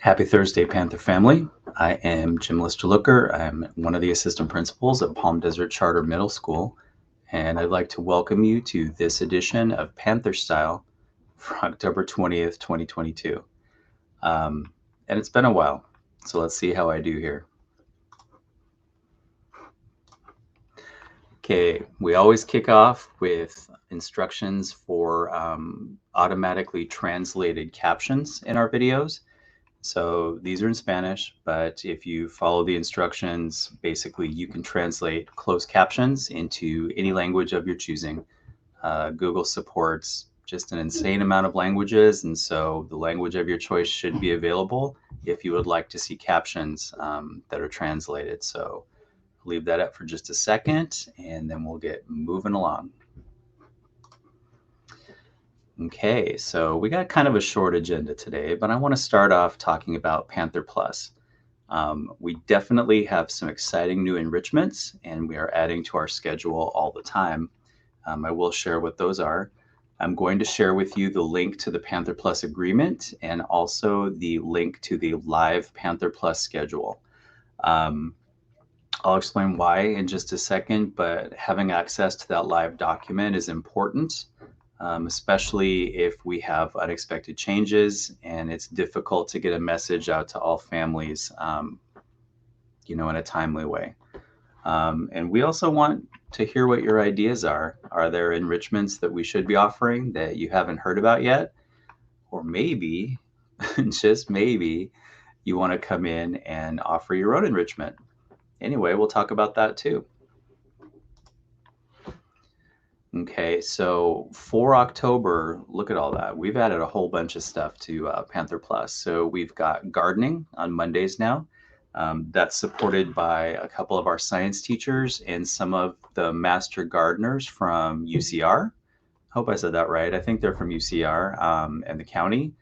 Happy Thursday, Panther family. I am Jim Lister Looker. I'm one of the assistant principals at Palm Desert Charter Middle School, and I'd like to welcome you to this edition of Panther Style for October 20th, 2022. And it's been a while, so let's see how I do here. Okay, we always kick off with instructions for automatically translated captions in our videos. So these are in Spanish, but if you follow the instructions, basically you can translate closed captions into any language of your choosing. Google supports just an insane amount of languages, and so the language of your choice should be available if you would like to see captions that are translated. So leave that up for just a second, and then we'll get moving along. Okay, so we got kind of a short agenda today, but I want to start off talking about Panther Plus. We definitely have some exciting new enrichments, and we are adding to our schedule all the time. I will share what those are. I'm going to share with you the link to the Panther Plus agreement and also the link to the live Panther Plus schedule. I'll explain why in just a second, but having access to that live document is important, especially if we have unexpected changes and it's difficult to get a message out to all families, in a timely way. And we also want to hear what your ideas are. Are there enrichments that we should be offering that you haven't heard about yet? Or maybe, just maybe, you want to come in and offer your own enrichment. Anyway, we'll talk about that too. Okay, so for October, look at all that. We've added a whole bunch of stuff to Panther Plus. So we've got gardening on Mondays now. That's supported by a couple of our science teachers and some of the master gardeners from UCR. Hope I said that right. I think they're from UCR and the county.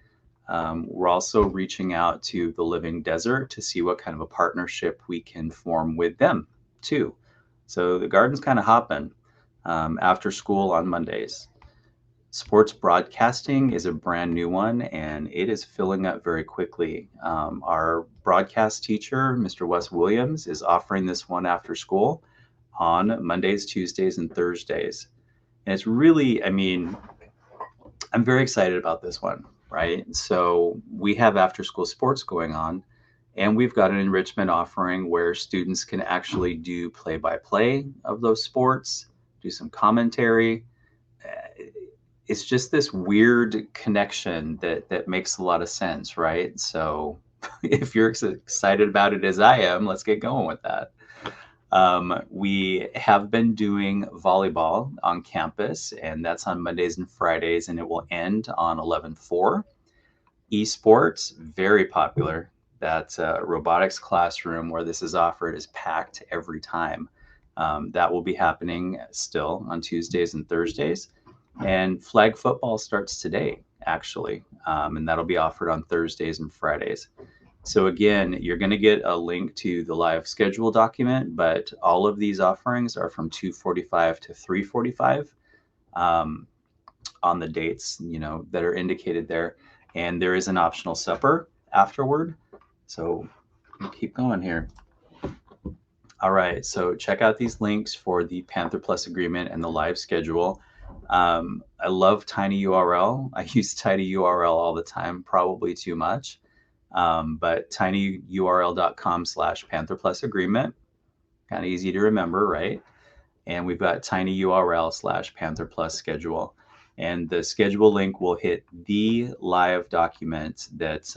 We're also reaching out to the Living Desert to see what kind of a partnership we can form with them too. So the garden's kind of hopping after school on Mondays. Sports broadcasting is a brand new one, and it is filling up very quickly. Our broadcast teacher, Mr. Wes Williams, is offering this one after school on Mondays, Tuesdays, and Thursdays. And it's really, I'm very excited about this one, right? So we have after school sports going on, and we've got an enrichment offering where students can actually do play-by-play of those sports, do some commentary. It's just this weird connection that makes a lot of sense, right? So if you're as excited about it as I am, let's get going with that. We have been doing volleyball on campus, and that's on Mondays and Fridays, and it will end on 11/4. Esports, very popular. That robotics classroom where this is offered is packed every time. That will be happening still on Tuesdays and Thursdays. And flag football starts today, actually, and that'll be offered on Thursdays and Fridays. So again, you're going to get a link to the live schedule document, but all of these offerings are from 2:45 to 3:45 on the dates, that are indicated there. And there is an optional supper afterward. So keep going here. All right, so check out these links for the Panther Plus agreement and the live schedule. I love tinyurl. I use tinyurl all the time, probably too much. But tinyurl.com/Panther Plus agreement, kind of easy to remember, right? And we've got tinyurl/Panther Plus schedule. And the schedule link will hit the live document that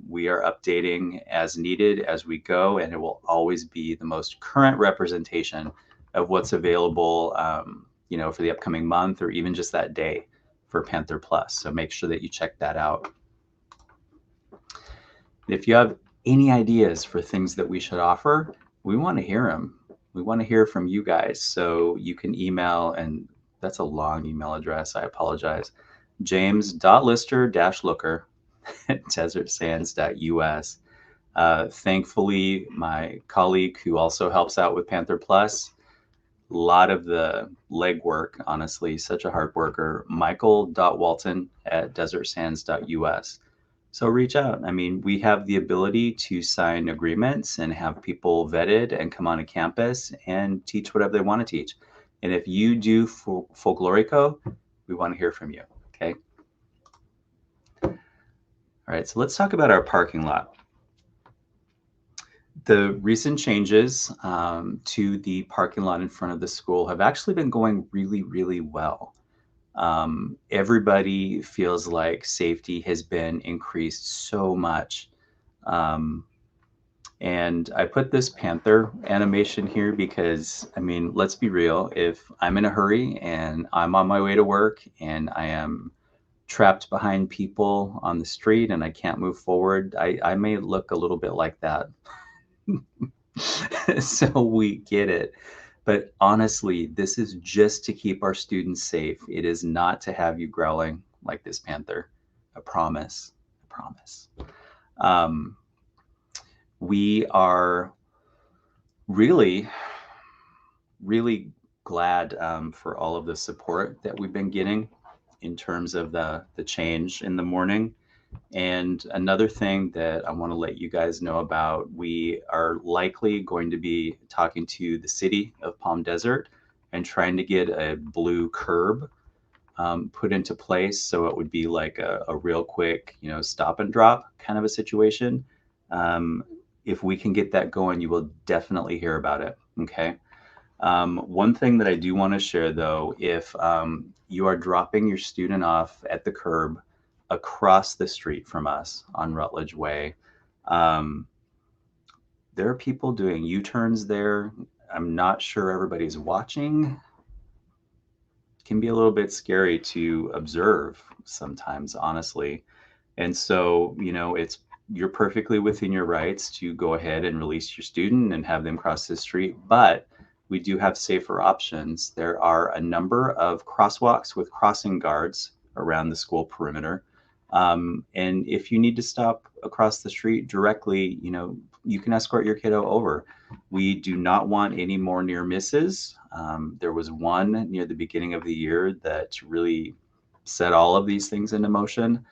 we are updating as needed as we go, and it will always be the most current representation of what's available, for the upcoming month or even just that day for Panther Plus. So make sure that you check that out. If you have any ideas for things that we should offer, we want to hear them. We want to hear from you guys. So you can email, and that's a long email address. I apologize. james.lister-looker at desertsands.us. Thankfully, my colleague who also helps out with Panther Plus, a lot of the legwork, honestly, such a hard worker, michael.walton at desertsands.us. So reach out. I mean, we have the ability to sign agreements and have people vetted and come on a campus and teach whatever they want to teach. And if you do folklorico, we want to hear from you. Okay. All right. So let's talk about our parking lot. The recent changes to the parking lot in front of the school have actually been going really, really well. Everybody feels like safety has been increased so much. Um, and I put this panther animation here because, I mean, let's be real. If I'm in a hurry and I'm on my way to work and I am trapped behind people on the street and I can't move forward, I may look a little bit like that. So we get it. But honestly, this is just to keep our students safe. It is not to have you growling like this panther. I promise. I promise. Um, we are really, really glad for all of the support that we've been getting in terms of the change in the morning. And another thing that I want to let you guys know about, we are likely going to be talking to the city of Palm Desert and trying to get a blue curb put into place. So it would be like a real quick, stop and drop kind of a situation. Um, if we can get that going, you will definitely hear about it. Okay. One thing that I do want to share though, if you are dropping your student off at the curb across the street from us on Rutledge Way, um, there are people doing U-turns there. I'm not sure everybody's watching. It can be a little bit scary to observe sometimes, honestly. And so, you're perfectly within your rights to go ahead and release your student and have them cross the street, but we do have safer options. There are a number of crosswalks with crossing guards around the school perimeter. And if you need to stop across the street directly, you can escort your kiddo over. We do not want any more near misses. There was one near the beginning of the year that really set all of these things into motion.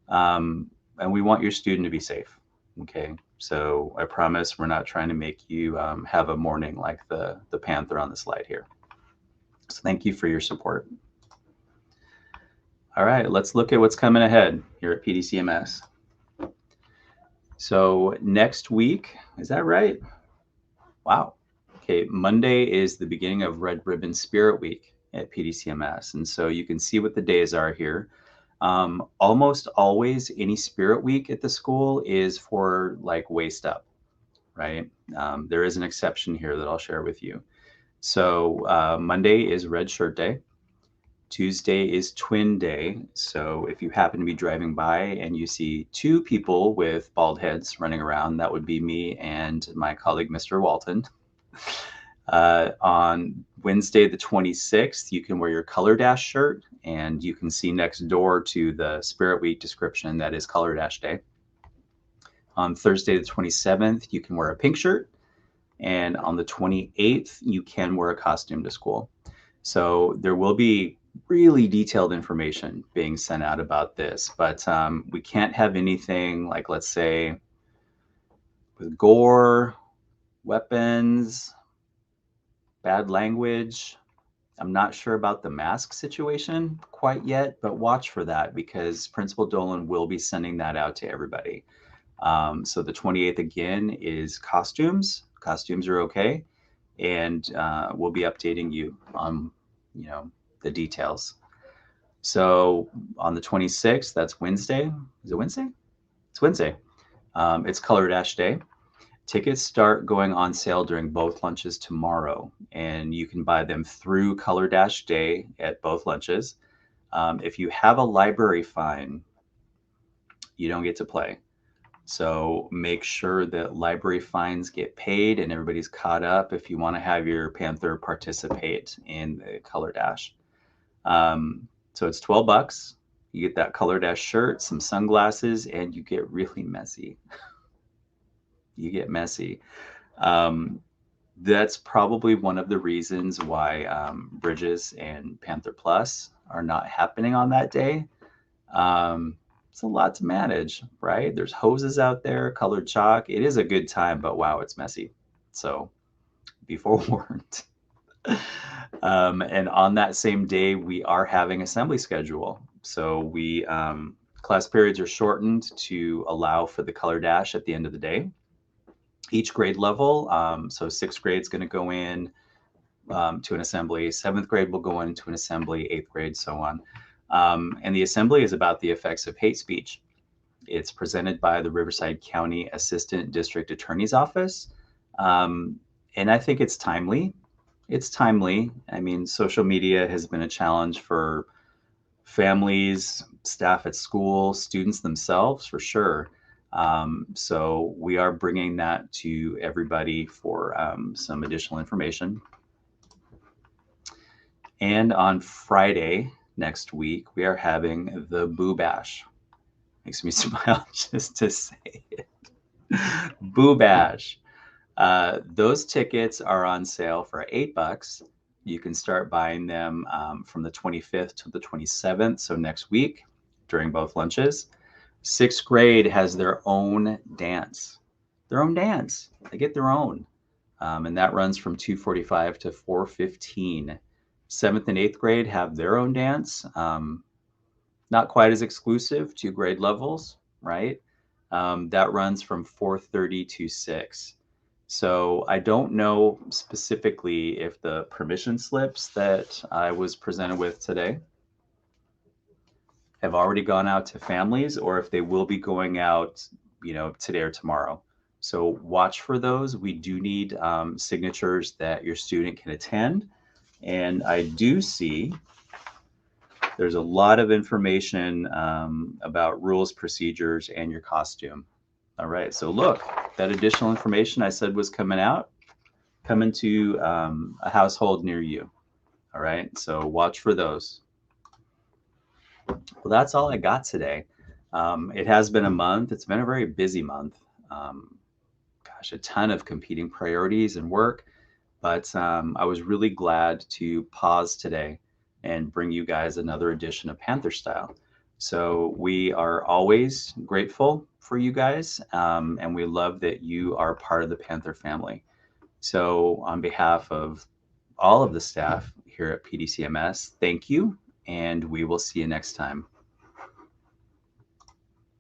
And we want your student to be safe. Okay. So I promise we're not trying to make you have a morning like the panther on the slide here. So thank you for your support. All right, let's look at what's coming ahead here at PDCMS. So next week, is that right? Wow. Okay, Monday is the beginning of Red Ribbon Spirit Week at PDCMS. And so you can see what the days are here. Almost always any spirit week at the school is for like waist up, right? There is an exception here that I'll share with you. So Monday is red shirt day. Tuesday is twin day. So if you happen to be driving by and you see two people with bald heads running around, that would be me and my colleague, Mr. Walton. On Wednesday, the 26th, you can wear your Color Dash shirt, and you can see next door to the Spirit Week description that is Color Dash Day. On Thursday, the 27th, you can wear a pink shirt, and on the 28th, you can wear a costume to school. So there will be really detailed information being sent out about this, but we can't have anything like, let's say, with gore, weapons, bad language. I'm not sure about the mask situation quite yet, but watch for that because Principal Dolan will be sending that out to everybody. So the 28th again is costumes. Costumes are okay, and we'll be updating you on, the details. So on the 26th, that's Wednesday. Is it Wednesday? It's Wednesday. It's Color Dash Day. Tickets start going on sale during both lunches tomorrow, and you can buy them through Color Dash Day at both lunches. If you have a library fine, you don't get to play. So make sure that library fines get paid and everybody's caught up if you want to have your Panther participate in the Color Dash. So it's $12. You get that Color Dash shirt, some sunglasses, and you get really messy. You get messy. That's probably one of the reasons why Bridges and Panther Plus are not happening on that day. It's a lot to manage, right? There's hoses out there, colored chalk. It is a good time, but wow, it's messy. So be forewarned. And on that same day, we are having assembly schedule. So class periods are shortened to allow for the color dash at the end of the day. Each grade level, so sixth grade is going to go in to an assembly, seventh grade will go into an assembly, eighth grade, so on. And the assembly is about the effects of hate speech. It's presented by the Riverside County Assistant District Attorney's Office. And I think it's timely. It's timely. I mean, social media has been a challenge for families, staff at school, students themselves, for sure. So we are bringing that to everybody for some additional information. And on Friday next week, we are having the Boo Bash. Makes me smile just to say it. Boo Bash. Those tickets are on sale for $8. You can start buying them from the 25th to the 27th, so next week during both lunches. Sixth grade has their own dance. Their own dance. They get their own. And that runs from 2:45 to 4:15. Seventh and eighth grade have their own dance. Not quite as exclusive to grade levels, right? That runs from 4:30 to 6. So I don't know specifically if the permission slips that I was presented with today have already gone out to families or if they will be going out, today or tomorrow. So watch for those. We do need signatures that your student can attend. And I do see there's a lot of information about rules, procedures, and your costume. All right, so look, that additional information I said was coming to a household near you. All right, so watch for those. Well, that's all I got today. It has been a month. It's been a very busy month. Gosh, a ton of competing priorities and work, but I was really glad to pause today and bring you guys another edition of Panther Style. So we are always grateful for you guys, and we love that you are part of the Panther family. So on behalf of all of the staff here at PDCMS, thank you, and we will see you next time.